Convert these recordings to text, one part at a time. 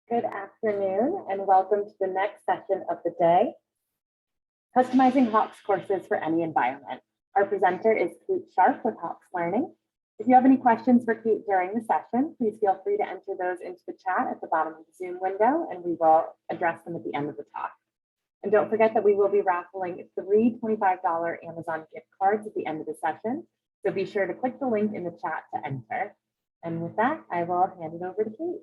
Good afternoon and welcome to the next session of the day, Customizing Hawks Courses for Any Environment. Our presenter is Kate Sharp with Hawks Learning. If you have any questions for Kate during the session, please feel free to enter those into the chat at the bottom of the Zoom window and we will address them at the end of the talk. And don't forget that we will be raffling 3 $25 Amazon gift cards at the end of the session. So be sure to click the link in the chat to enter. And with that, I will hand it over to Kate.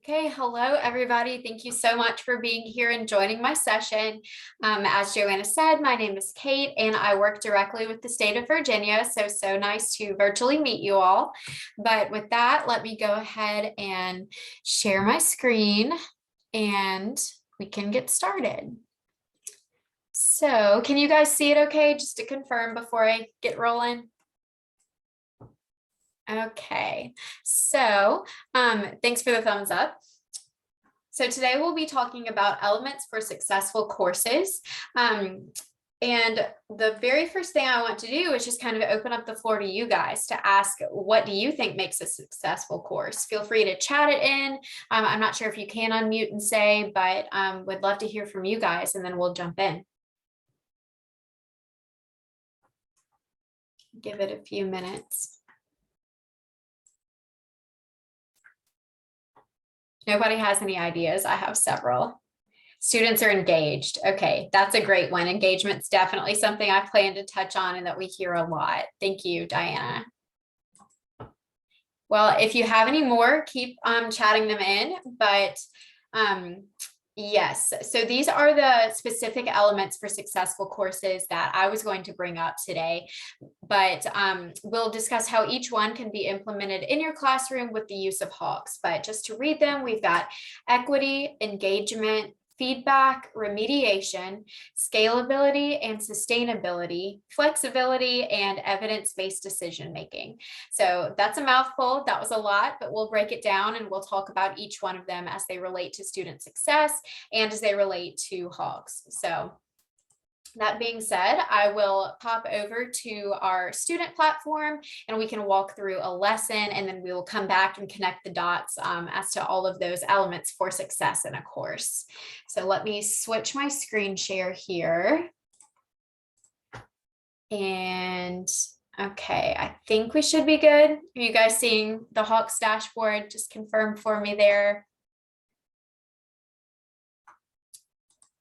Okay, hello everybody. Thank you so much for being here and joining my session. As Joanna said, my name is Kate and I work directly with the state of Virginia. So nice to virtually meet you all. But with that, let me go ahead and share my screen and we can get started. So can you guys see it okay? Just to confirm before I get rolling. Okay, so thanks for the thumbs up. So today we'll be talking about elements for successful courses. And the very first thing I want to do is just kind of open up the floor to you guys to ask, what do you think makes a successful course? Feel free to chat it in. I'm not sure if you can unmute and say, but would love to hear from you guys and then we'll jump in. Give it a few minutes. Nobody has any ideas. I have several. Students are engaged. Okay, that's a great one. Engagement's definitely something I plan to touch on and that we hear a lot. Thank you, Diana. Well, if you have any more, keep chatting them in, but yes, so these are the specific elements for successful courses that I was going to bring up today, but we'll discuss how each one can be implemented in your classroom with the use of Hawks. But just to read them, we've got equity, engagement, feedback, remediation, scalability and sustainability, flexibility, and evidence-based decision-making. So that's a mouthful. That was a lot, but we'll break it down and we'll talk about each one of them as they relate to student success and as they relate to Hawks. So that being said, I will pop over to our student platform and we can walk through a lesson and then we will come back and connect the dots as to all of those elements for success in a course. So let me switch my screen share here. And okay, I think we should be good. Are you guys seeing the Hawks dashboard? Just confirm for me there.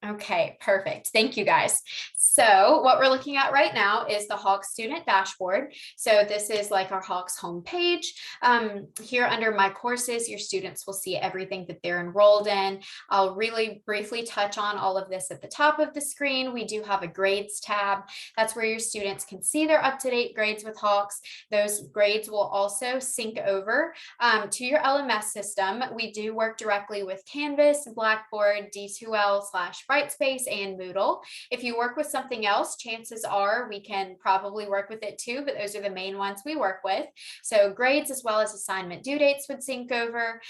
Okay, perfect. Thank you guys. So what we're looking at right now is the Hawks student dashboard. So this is like our Hawks homepage. Here under my courses, your students will see everything that they're enrolled in. I'll really briefly touch on all of this at the top of the screen. We do have a grades tab. That's where your students can see their up-to-date grades with Hawks. Those grades will also sync over to your LMS system. We do work directly with Canvas, Blackboard, D2L/Brightspace, and Moodle. If you work with something else, chances are we can probably work with it too, but those are the main ones we work with. So grades as well as assignment due dates would sync over.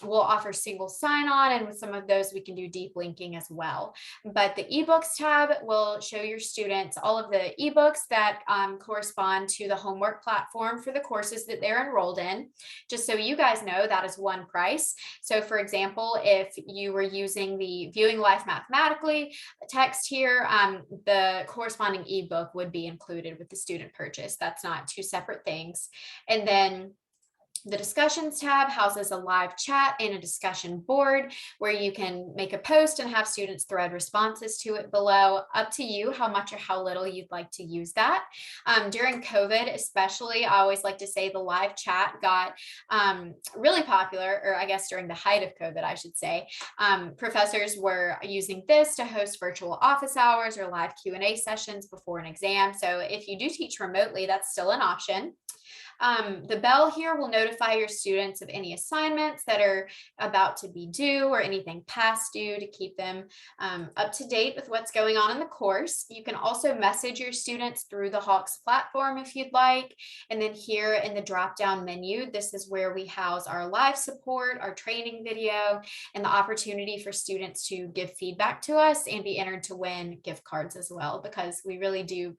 We'll offer single sign-on, and with some of those we can do deep linking as well. But the ebooks tab will show your students all of the ebooks that correspond to the homework platform for the courses that they're enrolled in. Just so you guys know, that is one price. So for example, if you were using the Viewing Life Mathematically text here, the corresponding ebook would be included with the student purchase. That's not two separate things. And then the discussions tab houses a live chat and a discussion board where you can make a post and have students thread responses to it below. Up to you how much or how little you'd like to use that. During COVID, especially, I always like to say the live chat got really popular, or I guess during the height of COVID, I should say. Professors were using this to host virtual office hours or live Q&A sessions before an exam. So if you do teach remotely, that's still an option. The bell here will notify your students of any assignments that are about to be due or anything past due to keep them up to date with what's going on in the course. You can also message your students through the Hawks platform if you'd like. And then here in the drop-down menu, this is where we house our live support, our training video, and the opportunity for students to give feedback to us and be entered to win gift cards as well, because we really do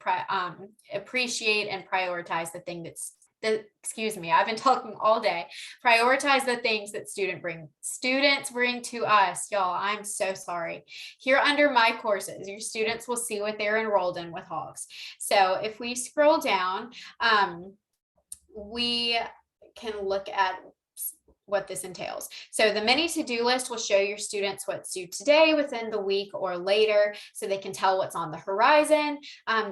appreciate and prioritize the thing that's excuse me, I've been talking all day. Prioritize the things that students bring to us. Y'all, I'm so sorry. Here under my courses, your students will see what they're enrolled in with Hawks. So if we scroll down, we can look at what this entails. So the mini to-do list will show your students what's due today, within the week, or later, so they can tell what's on the horizon.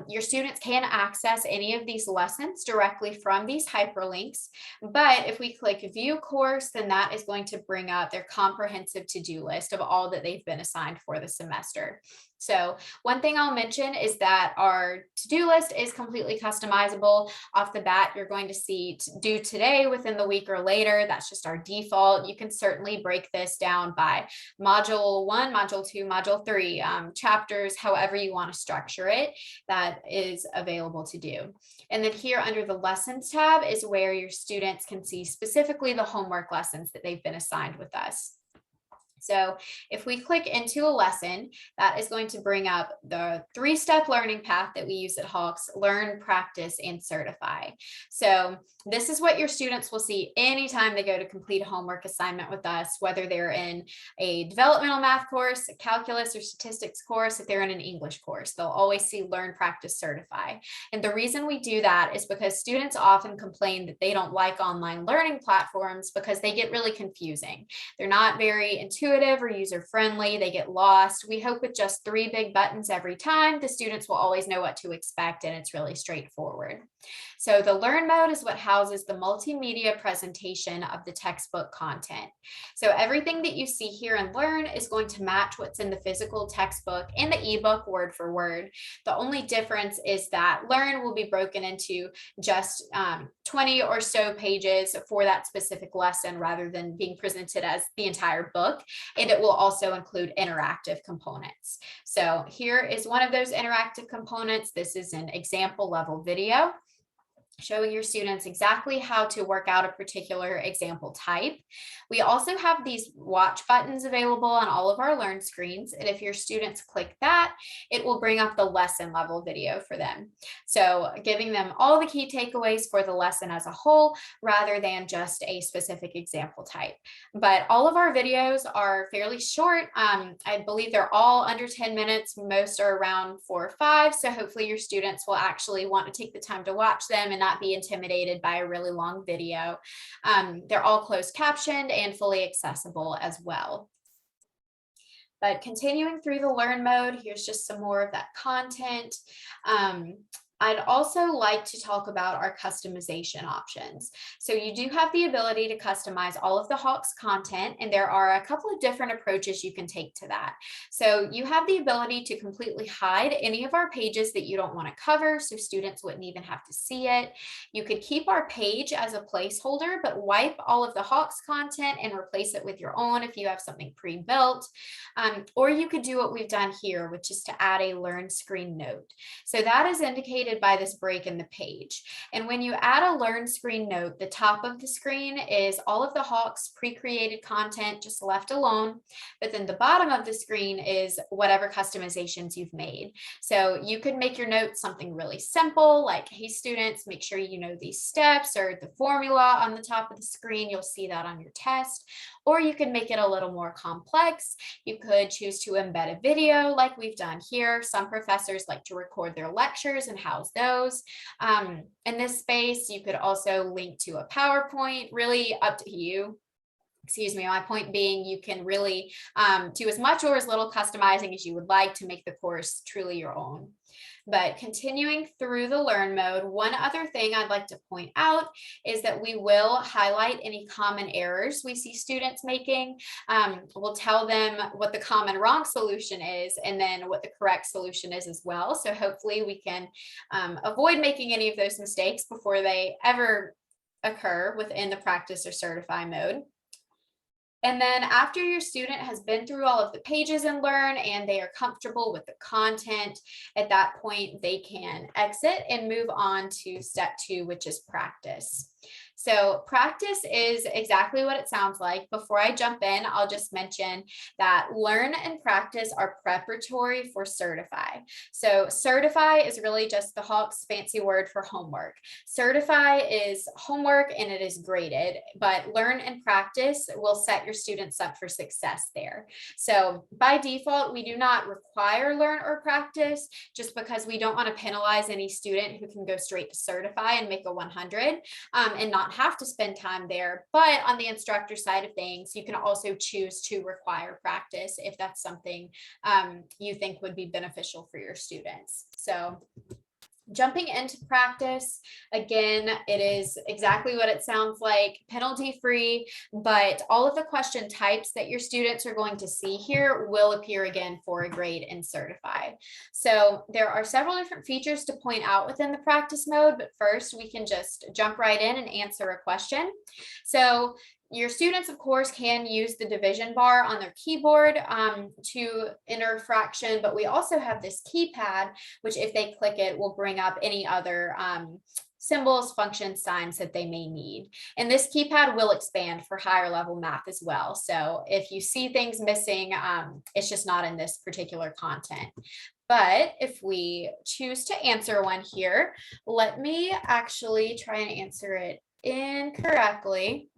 Your students can access any of these lessons directly from these hyperlinks, but if we click view course, then that is going to bring up their comprehensive to-do list of all that they've been assigned for the semester. So one thing I'll mention is that our to-do list is completely customizable. Off the bat, you're going to see due today, within the week, or later. That's just our default. You can certainly break this down by module 1, module 2, module 3, chapters, however you want to structure it, that is available to do. And then here under the lessons tab is where your students can see specifically the homework lessons that they've been assigned with us. So if we click into a lesson, that is going to bring up the 3-step learning path that we use at Hawks: learn, practice, and certify. So this is what your students will see anytime they go to complete a homework assignment with us, whether they're in a developmental math course, a calculus or statistics course, if they're in an English course, they'll always see learn, practice, certify. And the reason we do that is because students often complain that they don't like online learning platforms because they get really confusing. They're not very intuitive or user-friendly. They get lost. We hope with just 3 big buttons every time, the students will always know what to expect, and it's really straightforward. So the learn mode is what houses the multimedia presentation of the textbook content. So everything that you see here in learn is going to match what's in the physical textbook and the ebook word for word. The only difference is that learn will be broken into just 20 or so pages for that specific lesson rather than being presented as the entire book. And it will also include interactive components. So here is one of those interactive components. This is an example level video showing your students exactly how to work out a particular example type. We also have these watch buttons available on all of our learn screens. And if your students click that, it will bring up the lesson level video for them. So giving them all the key takeaways for the lesson as a whole, rather than just a specific example type. But all of our videos are fairly short. I believe they're all under 10 minutes. Most are around 4 or 5. So hopefully your students will actually want to take the time to watch them and not be intimidated by a really long video. They're all closed captioned and fully accessible as well. But continuing through the learn mode, here's just some more of that content. I'd also like to talk about our customization options. So you do have the ability to customize all of the Hawks content, and there are a couple of different approaches you can take to that. So you have the ability to completely hide any of our pages that you don't want to cover, so students wouldn't even have to see it. You could keep our page as a placeholder, but wipe all of the Hawks content and replace it with your own if you have something pre-built. Or you could do what we've done here, which is to add a learn screen note. So that is indicated by this break in the page. And when you add a learn screen note, the top of the screen is all of the Hawks pre-created content just left alone. But then the bottom of the screen is whatever customizations you've made. So you could make your notes something really simple, like, hey students, make sure you know these steps, or the formula on the top of the screen. You'll see that on your test. Or you can make it a little more complex. You could choose to embed a video like we've done here. Some professors like to record their lectures and house those. In this space, you could also link to a PowerPoint, really up to you. Excuse me, my point being, you can really do as much or as little customizing as you would like to make the course truly your own. But continuing through the learn mode, one other thing I'd like to point out is that we will highlight any common errors we see students making. We'll tell them what the common wrong solution is and then what the correct solution is as well. So hopefully we can avoid making any of those mistakes before they ever occur within the practice or certify mode. And then after your student has been through all of the pages in Learn and they are comfortable with the content, at that point they can exit and move on to step 2, which is practice. So practice is exactly what it sounds like. Before I jump in, I'll just mention that learn and practice are preparatory for certify. So certify is really just the Hawks fancy word for homework. Certify is homework and it is graded, but learn and practice will set your students up for success there. So by default, we do not require learn or practice just because we don't want to penalize any student who can go straight to certify and make a 100 and not have to spend time there. But on the instructor side of things, you can also choose to require practice if that's something you think would be beneficial for your students. So jumping into practice, again, it is exactly what it sounds like, penalty free, but all of the question types that your students are going to see here will appear again for a grade in certify. So there are several different features to point out within the practice mode, but first we can just jump right in and answer a question. So your students, of course, can use the division bar on their keyboard to enter a fraction, but we also have this keypad, which if they click it will bring up any other symbols, functions, signs that they may need. And this keypad will expand for higher level math as well. So if you see things missing, it's just not in this particular content. But if we choose to answer one here, let me actually try and answer it incorrectly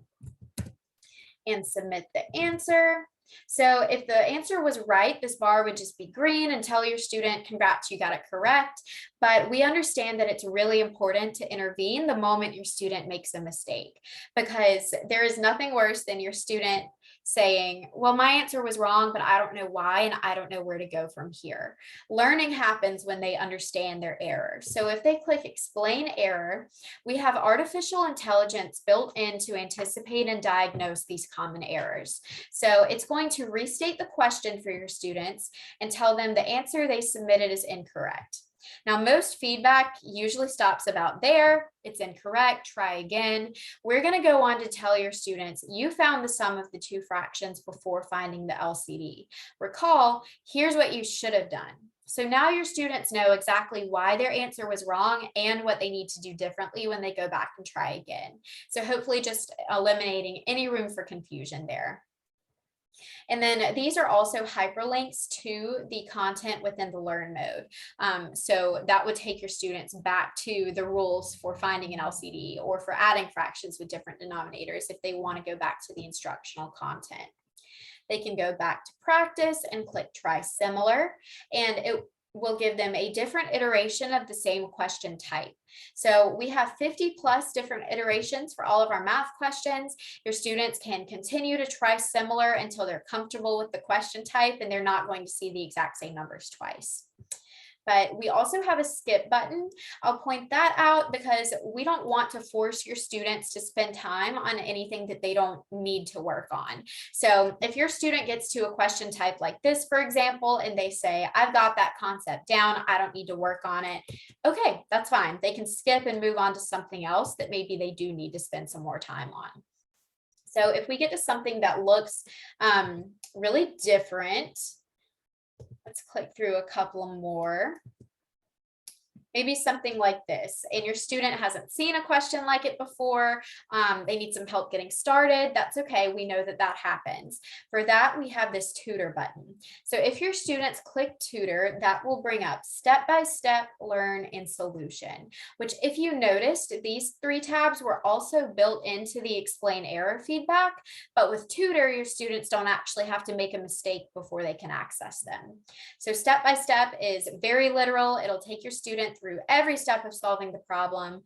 and submit the answer. So if the answer was right, this bar would just be green and tell your student, congrats, you got it correct. But we understand that it's really important to intervene the moment your student makes a mistake, because there is nothing worse than your student saying, well, my answer was wrong, but I don't know why, and I don't know where to go from here. Learning happens when they understand their error. So if they click explain error, we have artificial intelligence built in to anticipate and diagnose these common errors. So it's going to restate the question for your students and tell them the answer they submitted is incorrect. Now, most feedback usually stops about there. It's incorrect, try again. We're going to go on to tell your students, you found the sum of the two fractions before finding the LCD. Recall, here's what you should have done. So now your students know exactly why their answer was wrong and what they need to do differently when they go back and try again. So hopefully just eliminating any room for confusion there. And then these are also hyperlinks to the content within the learn mode. So that would take your students back to the rules for finding an LCD or for adding fractions with different denominators if they want to go back to the instructional content. They can go back to practice and click try similar, and it will give them a different iteration of the same question type. So we have 50 plus different iterations for all of our math questions. Your students can continue to try similar until they're comfortable with the question type and they're not going to see the exact same numbers twice. But we also have a skip button. I'll point that out because we don't want to force your students to spend time on anything that they don't need to work on. So if your student gets to a question type like this, for example, and they say, I've got that concept down, I don't need to work on it. Okay, that's fine. They can skip and move on to something else that maybe they do need to spend some more time on. So if we get to something that looks really different, let's click through a couple more. Maybe something like this, and your student hasn't seen a question like it before. They need some help getting started. That's okay. We know that that happens. For that, we have this tutor button. So if your students click tutor, that will bring up step-by-step, learn, and solution, which if you noticed, these three tabs were also built into the explain error feedback, but with tutor, your students don't actually have to make a mistake before they can access them. So step-by-step is very literal. It'll take your student through every step of solving the problem.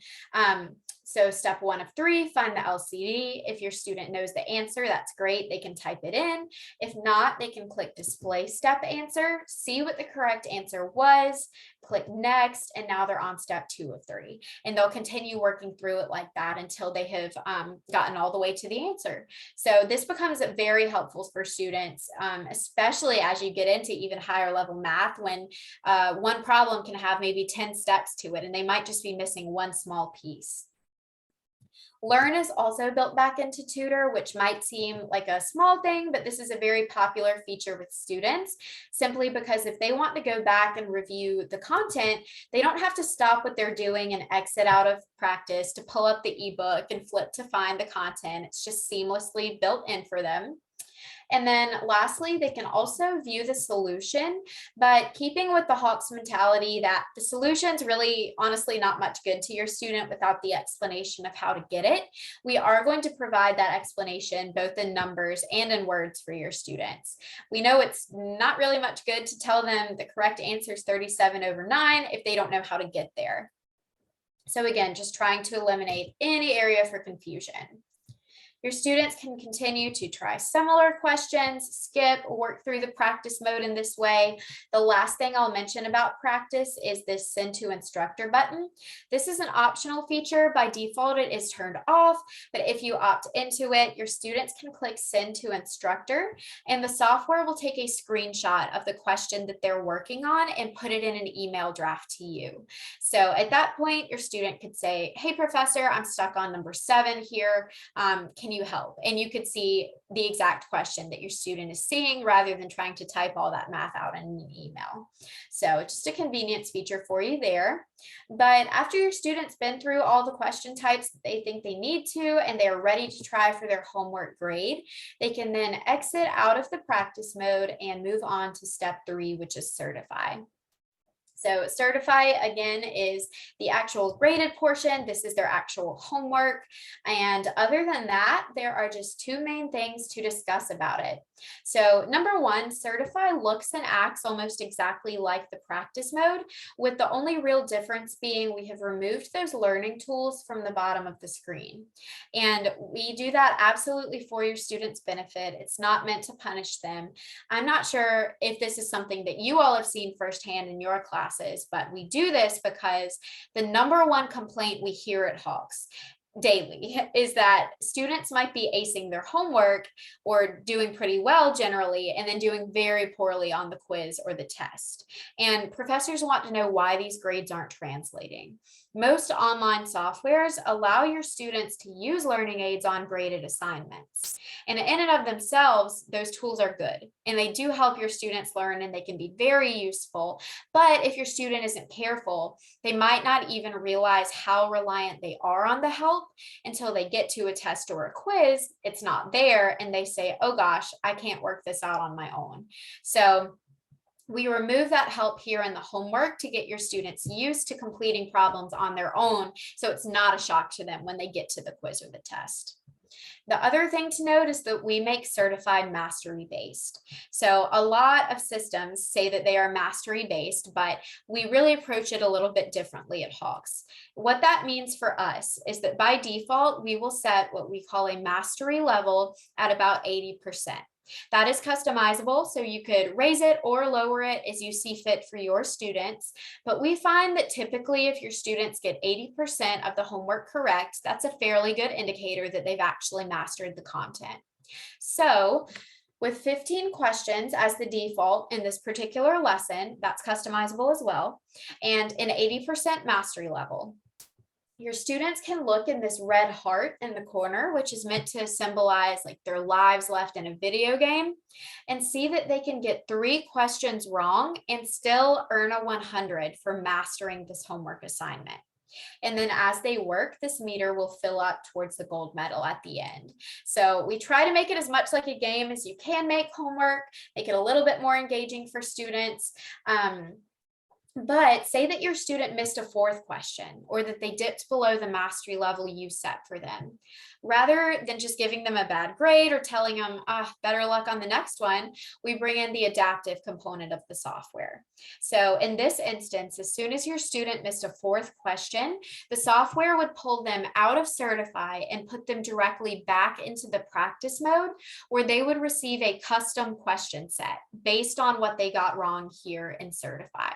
So step 1 of 3, find the LCD. If your student knows the answer, that's great. They can type it in. If not, they can click display step answer, see what the correct answer was, click next, and now they're on step 2 of 3. And they'll continue working through it like that until they have gotten all the way to the answer. So this becomes very helpful for students, especially as you get into even higher level math, when one problem can have maybe 10 steps to it, and they might just be missing one small piece. Learn is also built back into Tutor, which might seem like a small thing, but this is a very popular feature with students, simply because if they want to go back and review the content, they don't have to stop what they're doing and exit out of practice to pull up the ebook and flip to find the content. It's just seamlessly built in for them. And then lastly, they can also view the solution, but keeping with the Hawks mentality that the solution's really honestly not much good to your student without the explanation of how to get it. We are going to provide that explanation both in numbers and in words for your students. We know it's not really much good to tell them the correct answer is 37/9 if they don't know how to get there. So again, just trying to eliminate any area for confusion. Your students can continue to try similar questions, skip, work through the practice mode in this way. The last thing I'll mention about practice is this send to instructor button. This is an optional feature. By default, it is turned off, but if you opt into it, your students can click send to instructor, and the software will take a screenshot of the question that they're working on and put it in an email draft to you. So at that point, your student could say, hey, professor, I'm stuck on number 7 here. Can you help? And you could see the exact question that your student is seeing rather than trying to type all that math out in an email. So just a convenience feature for you there. But after your student's been through all the question types that they think they need to, and they're ready to try for their homework grade, they can then exit out of the practice mode and move on to step 3, which is certify. So certify, again, is the actual graded portion. This is their actual homework. And other than that, there are just 2 main things to discuss about it. So number 1, certify looks and acts almost exactly like the practice mode, with the only real difference being we have removed those learning tools from the bottom of the screen. And we do that absolutely for your students' benefit. It's not meant to punish them. I'm not sure if this is something that you all have seen firsthand in your classes, but we do this because the number 1 complaint we hear at Hawks daily is that students might be acing their homework or doing pretty well generally, and then doing very poorly on the quiz or the test. And professors want to know why these grades aren't translating. Most online softwares allow your students to use learning aids on graded assignments. And in and of themselves, those tools are good, and they do help your students learn, and they can be very useful. But if your student isn't careful, they might not even realize how reliant they are on the help until they get to a test or a quiz. It's not there, and they say, oh gosh, I can't work this out on my own. So we remove that help here in the homework to get your students used to completing problems on their own, so it's not a shock to them when they get to the quiz or the test. The other thing to note is that we make certified mastery based. So a lot of systems say that they are mastery based, but we really approach it a little bit differently at Hawks. What that means for us is that by default, we will set what we call a mastery level at about 80%. That is customizable, so you could raise it or lower it as you see fit for your students. But we find that typically if your students get 80% of the homework correct, that's a fairly good indicator that they've actually mastered the content. So with 15 questions as the default in this particular lesson, that's customizable as well, and an 80% mastery level, your students can look in this red heart in the corner, which is meant to symbolize like their lives left in a video game, and see that they can get 3 questions wrong and still earn a 100 for mastering this homework assignment. And then as they work, this meter will fill up towards the gold medal at the end. So we try to make it as much like a game as you can make homework, make it a little bit more engaging for students. But say that your student missed a 4th question, or that they dipped below the mastery level you set for them. Rather than just giving them a bad grade or telling them, better luck on the next one, we bring in the adaptive component of the software. So in this instance, as soon as your student missed a 4th question, the software would pull them out of certify and put them directly back into the practice mode, where they would receive a custom question set based on what they got wrong here in certify.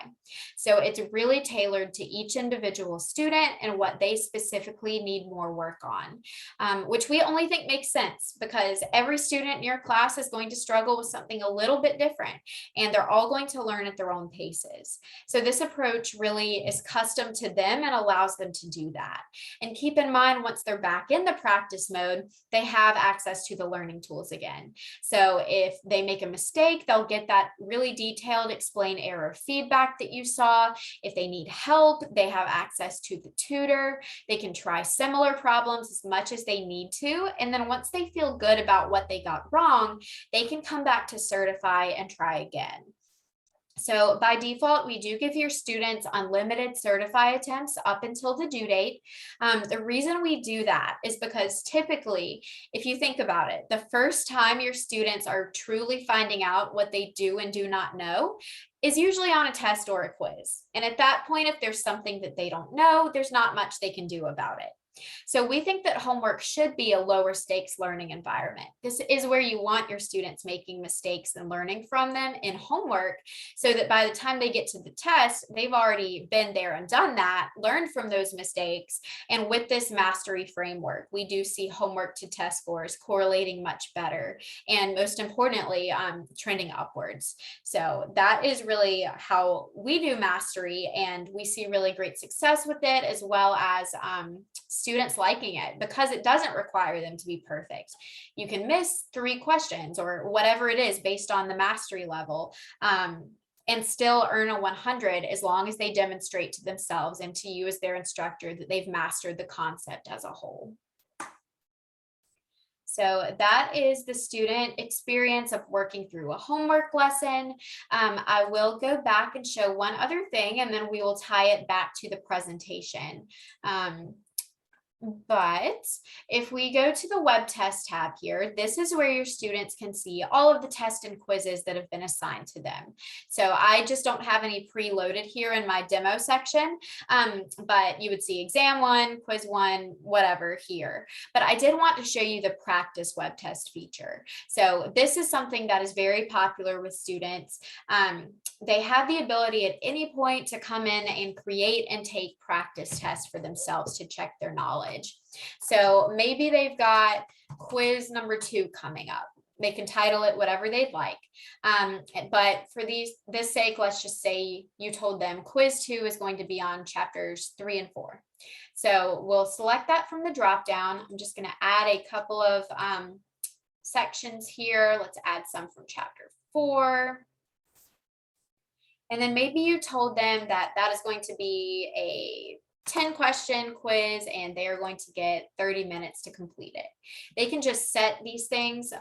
So it's really tailored to each individual student and what they specifically need more work on, which we only think makes sense because every student in your class is going to struggle with something a little bit different, and they're all going to learn at their own paces. So this approach really is custom to them and allows them to do that. And keep in mind, once they're back in the practice mode, they have access to the learning tools again. So if they make a mistake, they'll get that really detailed explain error feedback that you saw. If they need help, they have access to the tutor. They can try similar problems as much as they need to. And then once they feel good about what they got wrong, they can come back to certify and try again. So by default, we do give your students unlimited certify attempts up until the due date. The reason we do that is because typically, if you think about it, the first time your students are truly finding out what they do and do not know is usually on a test or a quiz. And at that point, if there's something that they don't know, there's not much they can do about it. So we think that homework should be a lower stakes learning environment. This is where you want your students making mistakes and learning from them in homework, so that by the time they get to the test, they've already been there and done that, learned from those mistakes. And with this mastery framework, we do see homework to test scores correlating much better. And most importantly, trending upwards. So that is really how we do mastery. And we see really great success with it, as well as students liking it because it doesn't require them to be perfect. You can miss 3 questions or whatever it is based on the mastery level, and still earn a 100 as long as they demonstrate to themselves and to you as their instructor that they've mastered the concept as a whole. So that is the student experience of working through a homework lesson. I will go back and show one other thing, and then we will tie it back to the presentation. But if we go to the web test tab here, this is where your students can see all of the tests and quizzes that have been assigned to them. So I just don't have any preloaded here in my demo section, but you would see exam 1, quiz 1, whatever here. But I did want to show you the practice web test feature. So this is something that is very popular with students. They have the ability at any point to come in and create and take practice tests for themselves to check their knowledge. So maybe they've got quiz number 2 coming up. They can title it whatever they'd like. But for this sake, let's just say you told them quiz 2 is going to be on chapters 3 and 4. So we'll select that from the drop down. I'm just going to add a couple of sections here. Let's add some from chapter 4. And then maybe you told them that that is going to be a 10-question quiz and they are going to get 30 minutes to complete it. They can just set these things,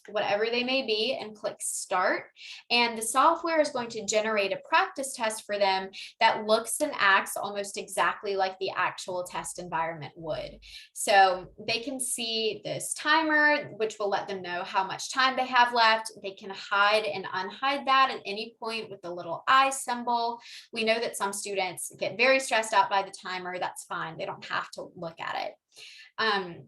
whatever they may be, and click start. And the software is going to generate a practice test for them that looks and acts almost exactly like the actual test environment would. So they can see this timer, which will let them know how much time they have left. They can hide and unhide that at any point with the little I symbol. We know that some students get very stressed out by the timer. That's fine. They don't have to look at it.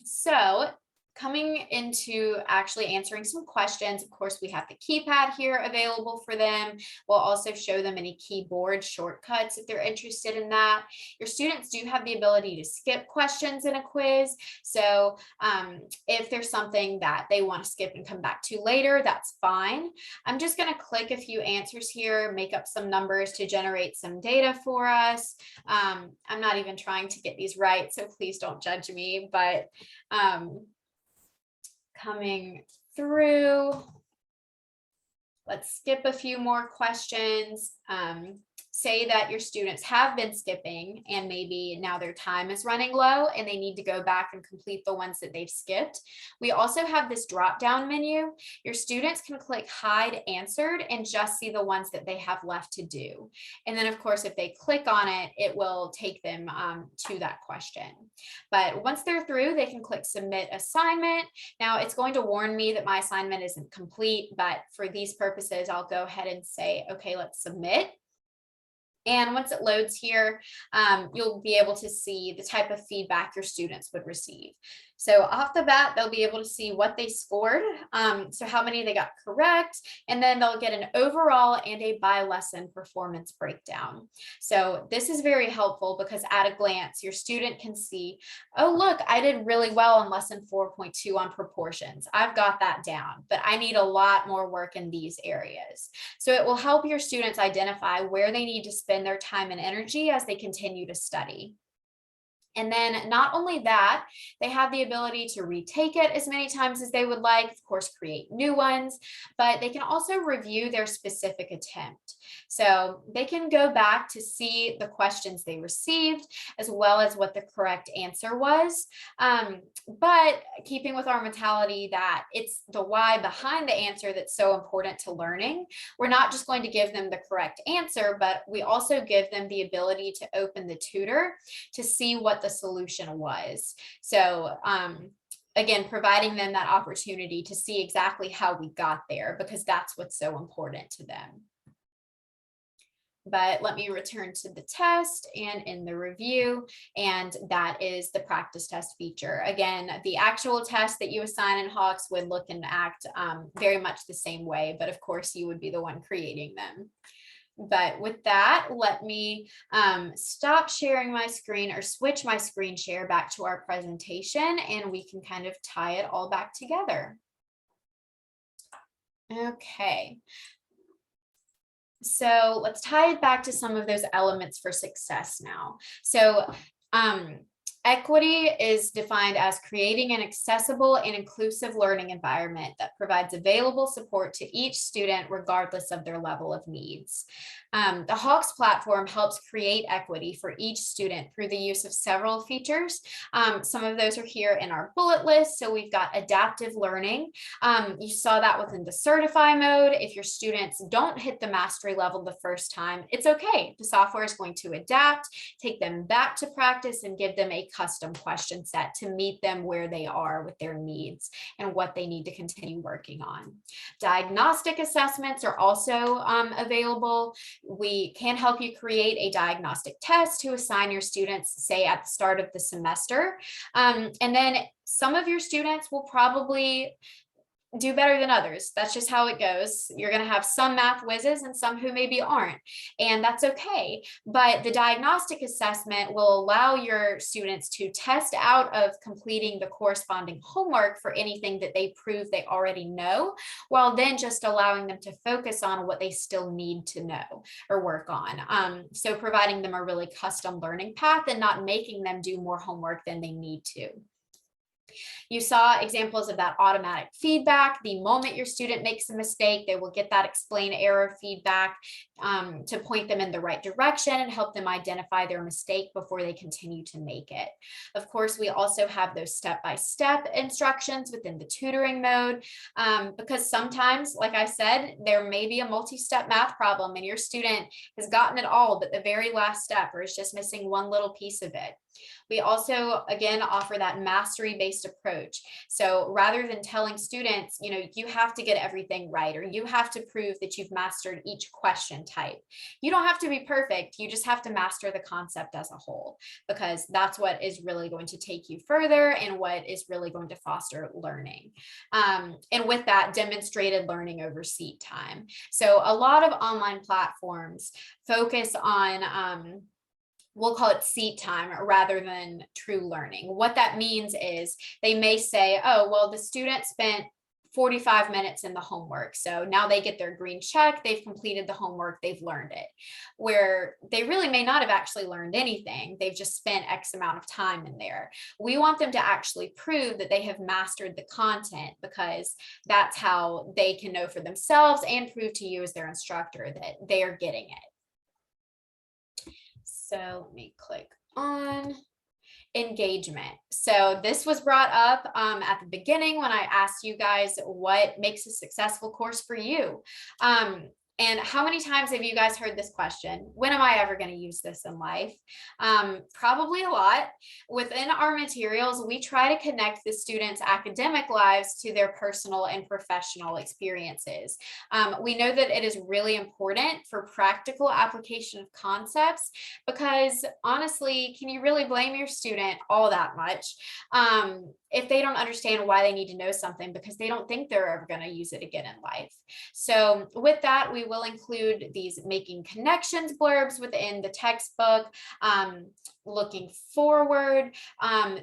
So coming into actually answering some questions, of course, we have the keypad here available for them. We'll also show them any keyboard shortcuts if they're interested in that. Your students do have the ability to skip questions in a quiz. So if there's something that they want to skip and come back to later, that's fine. I'm just going to click a few answers here, make up some numbers to generate some data for us. I'm not even trying to get these right, so please don't judge me, but coming through, let's skip a few more questions. Say that your students have been skipping and maybe now their time is running low and they need to go back and complete the ones that they've skipped. We also have this drop down menu. Your students can click hide answered and just see the ones that they have left to do. And then of course, if they click on it, it will take them to that question. But once they're through, they can click submit assignment. Now it's going to warn me that my assignment isn't complete, but for these purposes, I'll go ahead and say, okay, let's submit. And once it loads here, you'll be able to see the type of feedback your students would receive. So off the bat, they'll be able to see what they scored, so how many they got correct, and then they'll get an overall and a by lesson performance breakdown. So this is very helpful because at a glance, your student can see, oh, look, I did really well on lesson 4.2 on proportions. I've got that down, but I need a lot more work in these areas. So it will help your students identify where they need to spend their time and energy as they continue to study. And then not only that, they have the ability to retake it as many times as they would like, of course, create new ones, but they can also review their specific attempt. So they can go back to see the questions they received, as well as what the correct answer was. But keeping with our mentality that it's the why behind the answer that's so important to learning, we're not just going to give them the correct answer, but we also give them the ability to open the tutor to see what the solution was. So again, providing them that opportunity to see exactly how we got there, because that's what's so important to them. But let me return to the test and in the review, and that is the practice test feature. Again, the actual test that you assign in Hawks would look and act very much the same way, but of course you would be the one creating them. But with that, let me stop sharing my screen or switch my screen share back to our presentation, and we can kind of tie it all back together. Okay. So let's tie it back to some of those elements for success now. So equity is defined as creating an accessible and inclusive learning environment that provides available support to each student regardless of their level of needs. The Hawks platform helps create equity for each student through the use of several features. Some of those are here in our bullet list. So we've got adaptive learning. You saw that within the certify mode. If your students don't hit the mastery level the first time, it's okay. The software is going to adapt, take them back to practice, and give them a custom question set to meet them where they are with their needs and what they need to continue working on. Diagnostic assessments are also available. We can help you create a diagnostic test to assign your students, say at the start of the semester. And then some of your students will probably do better than others. That's just how it goes. You're going to have some math whizzes and some who maybe aren't, and that's okay. But the diagnostic assessment will allow your students to test out of completing the corresponding homework for anything that they prove they already know, while then just allowing them to focus on what they still need to know or work on. So providing them a really custom learning path and not making them do more homework than they need to. You saw examples of that automatic feedback. The moment your student makes a mistake, they will get that explain error feedback to point them in the right direction and help them identify their mistake before they continue to make it. Of course, we also have those step-by-step instructions within the tutoring mode, because sometimes, like I said, there may be a multi-step math problem and your student has gotten it all, but the very last step or is just missing one little piece of it. We also, again, offer that mastery-based approach. So rather than telling students, you have to get everything right, or you have to prove that you've mastered each question type, you don't have to be perfect. You just have to master the concept as a whole, because that's what is really going to take you further and what is really going to foster learning. And with that, demonstrated learning over seat time. So a lot of online platforms focus on we'll call it seat time rather than true learning. What that means is they may say, oh, well, the student spent 45 minutes in the homework, so now they get their green check, they've completed the homework, they've learned it, where they really may not have actually learned anything. They've just spent X amount of time in there. We want them to actually prove that they have mastered the content, because that's how they can know for themselves and prove to you as their instructor that they are getting it. So let me click on engagement. So this was brought up at the beginning when I asked you guys what makes a successful course for you. And how many times have you guys heard this question? When am I ever going to use this in life? Probably a lot. Within our materials, we try to connect the students' academic lives to their personal and professional experiences. We know that it is really important for practical application of concepts because honestly, can you really blame your student all that much if they don't understand why they need to know something because they don't think they're ever going to use it again in life? So with that, we will include these making connections blurbs within the textbook, looking forward.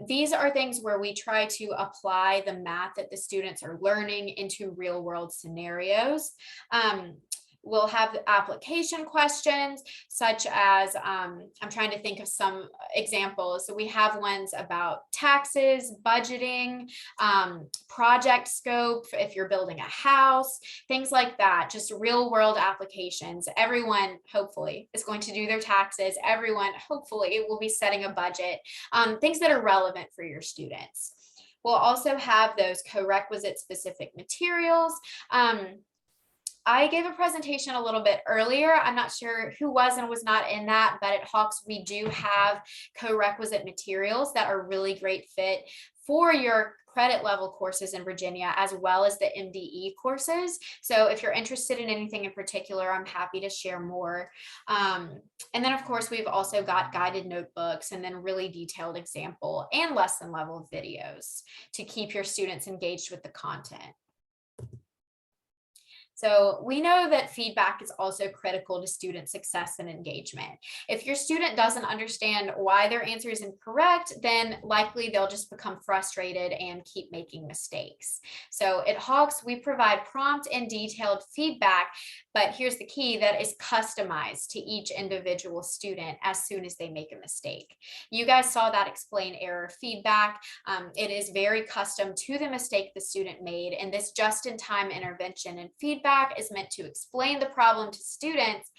These are things where we try to apply the math that the students are learning into real world scenarios. We'll have application questions such as, I'm trying to think of some examples. So we have ones about taxes, budgeting, project scope, if you're building a house, things like that, just real world applications. Everyone hopefully is going to do their taxes. Everyone hopefully will be setting a budget, things that are relevant for your students. We'll also have those co-requisite specific materials. I gave a presentation a little bit earlier. I'm not sure who was and was not in that, but at Hawks, we do have co-requisite materials that are really great fit for your credit level courses in Virginia, as well as the MDE courses. So if you're interested in anything in particular, I'm happy to share more. And then of course, we've also got guided notebooks and then really detailed example and lesson level videos to keep your students engaged with the content. So we know that feedback is also critical to student success and engagement. If your student doesn't understand why their answer is incorrect, then likely they'll just become frustrated and keep making mistakes. So at Hawks, we provide prompt and detailed feedback, but here's the key, that is customized to each individual student as soon as they make a mistake. You guys saw that explain error feedback. It is very custom to the mistake the student made, and this just-in-time intervention and feedback is meant to explain the problem to students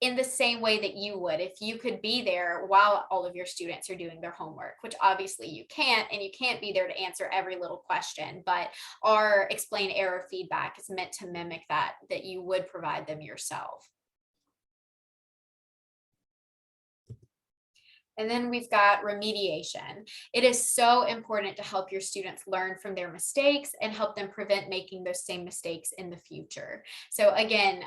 in the same way that you would if you could be there while all of your students are doing their homework, which obviously you can't, and you can't be there to answer every little question, but our explain error feedback is meant to mimic that you would provide them yourself. And then we've got remediation. It is so important to help your students learn from their mistakes and help them prevent making those same mistakes in the future. So again,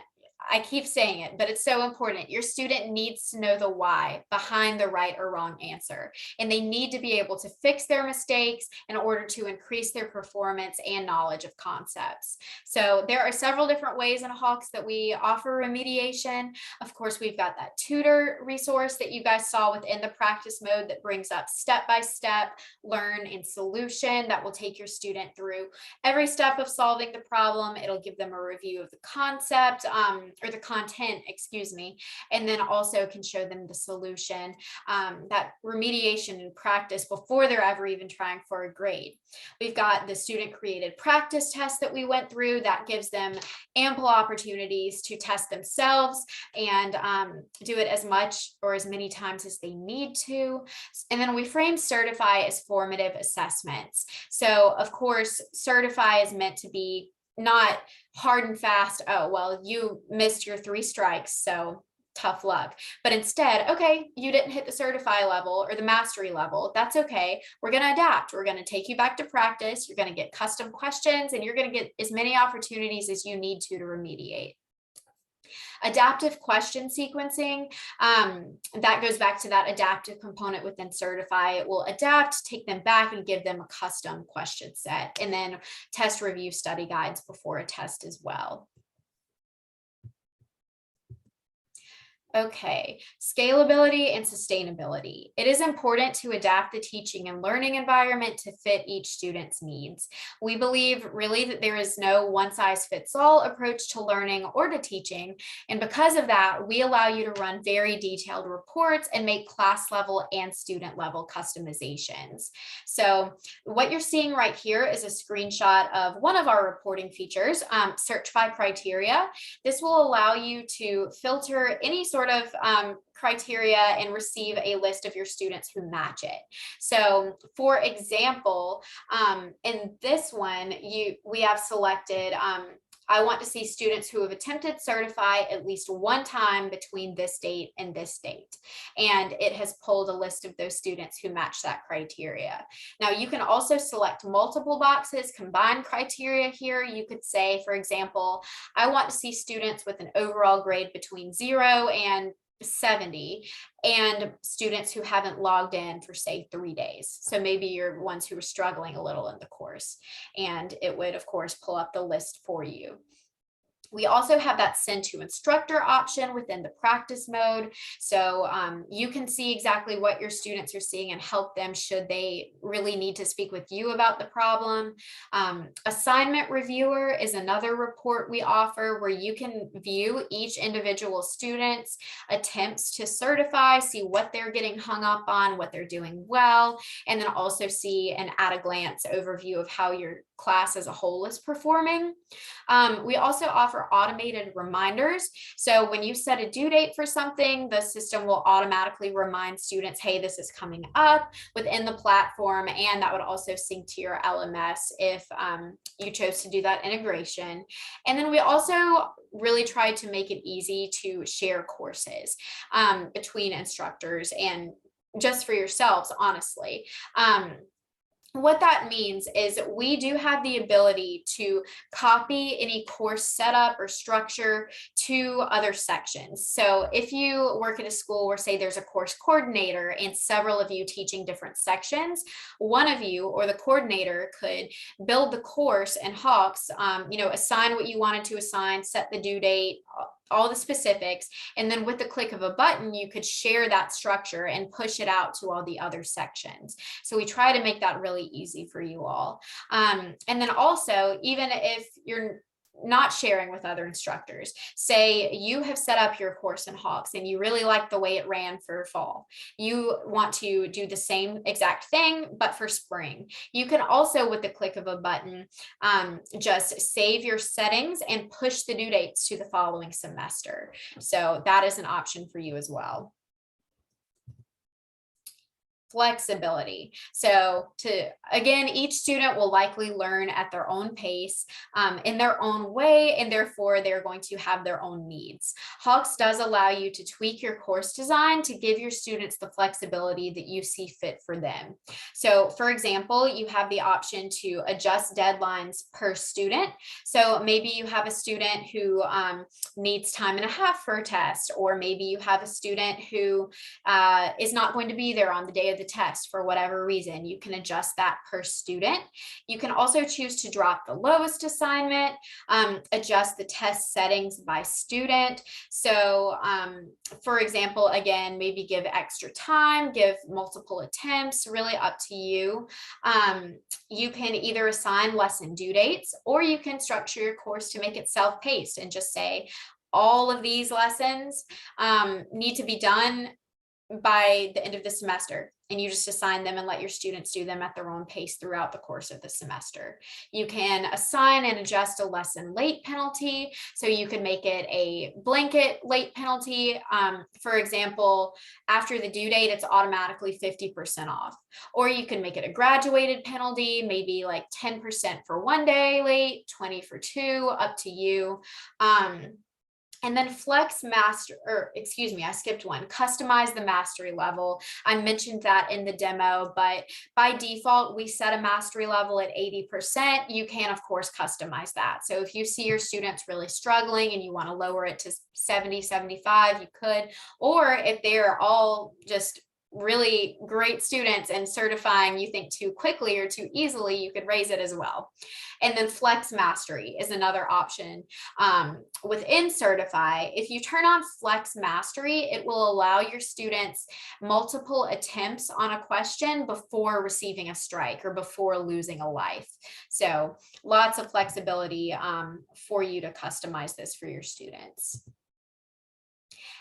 I keep saying it, but it's so important. Your student needs to know the why behind the right or wrong answer, and they need to be able to fix their mistakes in order to increase their performance and knowledge of concepts. So there are several different ways in Hawks that we offer remediation. Of course, we've got that tutor resource that you guys saw within the practice mode that brings up step-by-step learn and solution that will take your student through every step of solving the problem. It'll give them a review of the concept, or the content, excuse me, and then also can show them the solution, that remediation in practice before they're ever even trying for a grade. We've got the student created practice test that we went through that gives them ample opportunities to test themselves and do it as much or as many times as they need to. And then we frame certify as formative assessments. So of course, certify is meant to be not hard and fast, oh, well, you missed your 3 strikes, so tough luck. But instead, okay, you didn't hit the certify level or the mastery level. That's okay. We're going to adapt. We're going to take you back to practice. You're going to get custom questions, and you're going to get as many opportunities as you need to remediate. Adaptive question sequencing, that goes back to that adaptive component within Certify. It will adapt, take them back, and give them a custom question set, and then test review study guides before a test as well. Okay, scalability and sustainability. It is important to adapt the teaching and learning environment to fit each student's needs. We believe really that there is no one-size-fits-all approach to learning or to teaching, and because of that, we allow you to run very detailed reports and make class level and student level customizations. So what you're seeing right here is a screenshot of one of our reporting features, search by criteria. This will allow you to filter any sort of criteria and receive a list of your students who match it. So for example, in this one, we have selected I want to see students who have attempted certify at least one time between this date and this date. And it has pulled a list of those students who match that criteria. Now, you can also select multiple boxes, combine criteria here. You could say, for example, I want to see students with an overall grade between 0 and 70 and students who haven't logged in for, say, 3 days. So maybe you're ones who are struggling a little in the course, and it would, of course, pull up the list for you. We also have that send to instructor option within the practice mode. So you can see exactly what your students are seeing and help them should they really need to speak with you about the problem. Assignment reviewer is another report we offer where you can view each individual student's attempts to certify, see what they're getting hung up on, what they're doing well, and then also see an at a glance overview of how your class as a whole is performing. We also offer automated reminders. So when you set a due date for something, the system will automatically remind students, hey, this is coming up within the platform. And that would also sync to your LMS if you chose to do that integration. And then we also really try to make it easy to share courses between instructors and just for yourselves, honestly. What that means is we do have the ability to copy any course setup or structure to other sections. So if you work at a school where, say, there's a course coordinator and several of you teaching different sections, one of you or the coordinator could build the course in Hawks, assign what you wanted to assign, set the due date, all the specifics, and then with the click of a button, you could share that structure and push it out to all the other sections. So we try to make that really easy for you all. And then also, even if you're not sharing with other instructors, say you have set up your course in Hawks and you really like the way it ran for fall, you want to do the same exact thing but for spring, you can also, with the click of a button, just save your settings and push the due dates to the following semester. So that is an option for you as well. Flexibility. So again, each student will likely learn at their own pace, in their own way, and therefore they're going to have their own needs. Hawks does allow you to tweak your course design to give your students the flexibility that you see fit for them. So for example, you have the option to adjust deadlines per student. So maybe you have a student who needs time and a half for a test, or maybe you have a student who is not going to be there on the day of the test for whatever reason. You can adjust that per student. You can also choose to drop the lowest assignment, adjust the test settings by student. So for example, again, maybe give extra time, give multiple attempts, really up to you. You can either assign lesson due dates, or you can structure your course to make it self-paced and just say, all of these lessons need to be done by the end of the semester, and you just assign them and let your students do them at their own pace throughout the course of the semester. You can assign and adjust a lesson late penalty. So you can make it a blanket late penalty. For example, after the due date, it's automatically 50% off. Or you can make it a graduated penalty, maybe like 10% for 1 day late, 20 for 2, up to you. And then flex master, or excuse me, I skipped one, customize the mastery level. I mentioned that in the demo, but by default, we set a mastery level at 80%. You can, of course, customize that. So if you see your students really struggling and you want to lower it to 70, 75, you could, or if they're all just really great students and certifying you think too quickly or too easily, you could raise it as well. And then flex mastery is another option within Certify. If you turn on flex mastery, it will allow your students multiple attempts on a question before receiving a strike or before losing a life. So lots of flexibility for you to customize this for your students.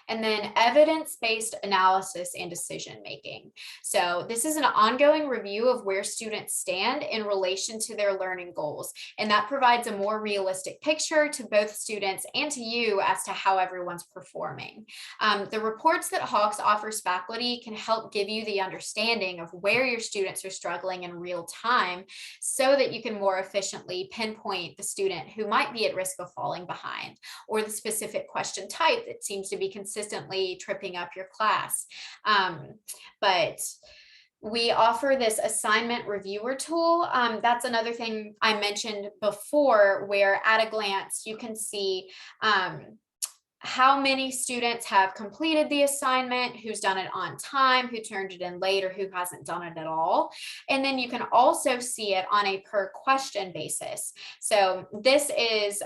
And then evidence-based analysis and decision making. So this is an ongoing review of where students stand in relation to their learning goals. And that provides a more realistic picture to both students and to you as to how everyone's performing. The reports that Hawks offers faculty can help give you the understanding of where your students are struggling in real time so that you can more efficiently pinpoint the student who might be at risk of falling behind, or the specific question type that seems to be consistently tripping up your class. But we offer this assignment reviewer tool. That's another thing I mentioned before, where at a glance you can see how many students have completed the assignment, who's done it on time, who turned it in late, or who hasn't done it at all. And then you can also see it on a per question basis. So this is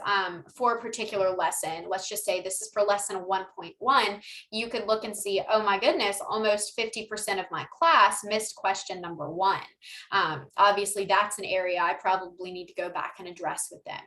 for a particular lesson. Let's just say this is for lesson 1.1. You could look and see, oh my goodness, almost 50% of my class missed question number 1. Obviously, that's an area I probably need to go back and address with them.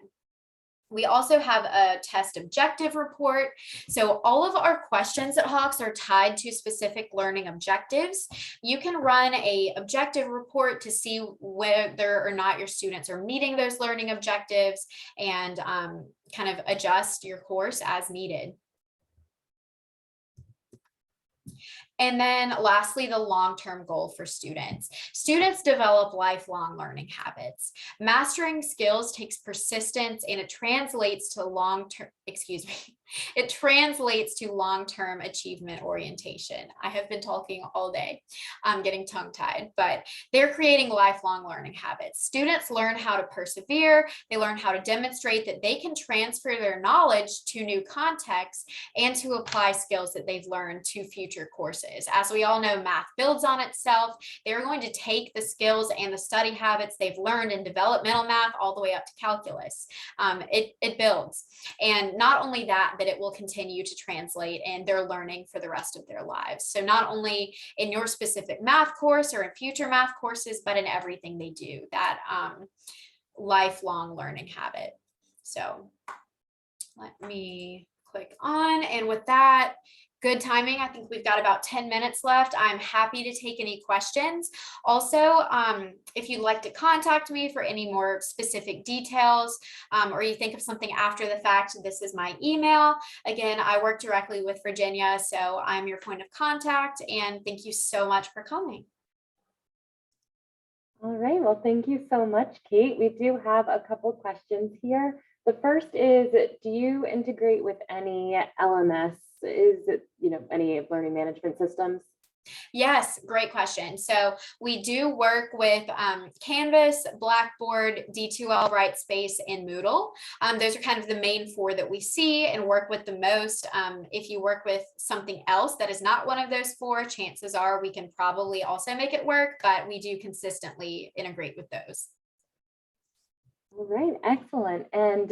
We also have a test objective report. So all of our questions at Hawks are tied to specific learning objectives. You can run an objective report to see whether or not your students are meeting those learning objectives, and kind of adjust your course as needed. And then lastly, the long-term goal for students. Students develop lifelong learning habits. Mastering skills takes persistence, and it translates to long-term achievement orientation. I have been talking all day. I'm getting tongue-tied, but they're creating lifelong learning habits. Students learn how to persevere. They learn how to demonstrate that they can transfer their knowledge to new contexts and to apply skills that they've learned to future courses. As we all know, math builds on itself. They're going to take the skills and the study habits they've learned in developmental math all the way up to calculus. It builds. And not only that, but it will continue to translate in their learning for the rest of their lives. So not only in your specific math course or in future math courses, but in everything they do, that lifelong learning habit. So let me click on, and with that, good timing. I think we've got about 10 minutes left. I'm happy to take any questions. Also, if you'd like to contact me for any more specific details, or you think of something after the fact, this is my email. Again, I work directly with Virginia, so I'm your point of contact, and thank you so much for coming. All right, well, thank you so much, Kate. We do have a couple questions here. The first is, do you integrate with any LMS? Is it, any learning management systems? Yes, great question. So we do work with Canvas, Blackboard, D2L, Brightspace, and Moodle. Those are kind of the main 4 that we see and work with the most. If you work with something else that is not one of those 4, chances are we can probably also make it work, but we do consistently integrate with those. All right, excellent. And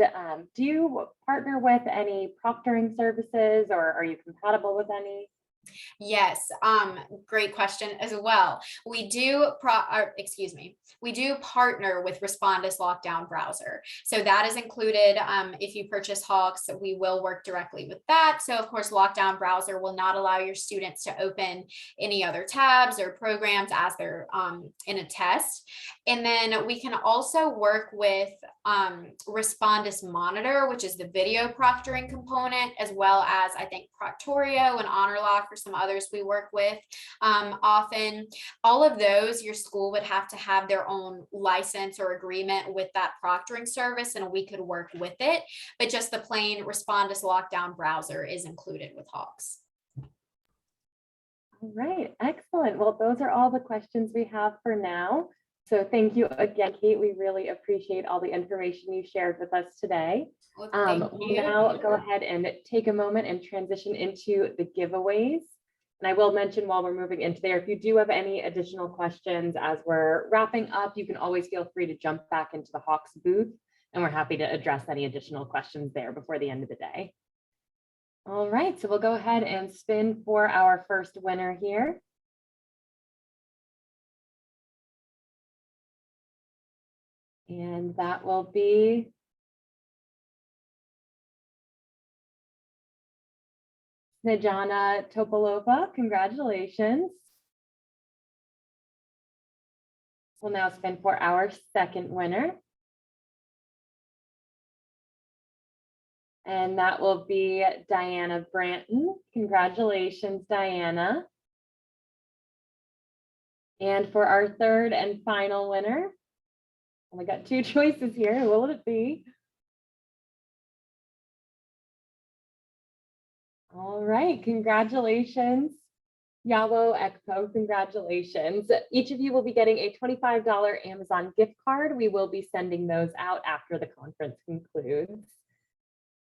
do you partner with any proctoring services, or are you compatible with any? Yes, great question as well. We do partner with Respondus Lockdown Browser. So that is included. If you purchase Hawks, we will work directly with that. So of course, Lockdown Browser will not allow your students to open any other tabs or programs as they're in a test. And then we can also work with Respondus Monitor, which is the video proctoring component, as well as I think Proctorio and HonorLock or some others we work with often. All of those, your school would have to have their own license or agreement with that proctoring service, and we could work with it. But just the plain Respondus Lockdown Browser is included with Hawks. All right, excellent. Well, those are all the questions we have for now. So thank you again, Kate. We really appreciate all the information you shared with us today. Well, we'll now go ahead and take a moment and transition into the giveaways. And I will mention while we're moving into there, if you do have any additional questions as we're wrapping up, you can always feel free to jump back into the Hawks booth, and we're happy to address any additional questions there before the end of the day. All right, so we'll go ahead and spin for our first winner here. And that will be Snejana Topolova, congratulations. We'll now spin for our second winner. And that will be Diana Branton. Congratulations, Diana. And for our third and final winner, only got two choices here. Who will it be? All right, congratulations, Yalo Ekpo, congratulations. Each of you will be getting a $25 Amazon gift card. We will be sending those out after the conference concludes.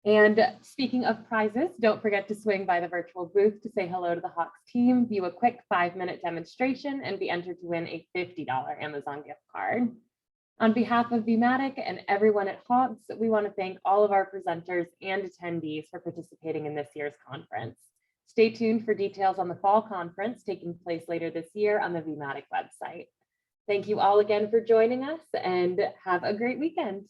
And speaking of prizes, don't forget to swing by the virtual booth to say hello to the Hawks team, view a quick 5-minute demonstration, and be entered to win a $50 Amazon gift card. On behalf of VMATYC and everyone at Hawks, we want to thank all of our presenters and attendees for participating in this year's conference. Stay tuned for details on the fall conference taking place later this year on the VMATYC website. Thank you all again for joining us and have a great weekend.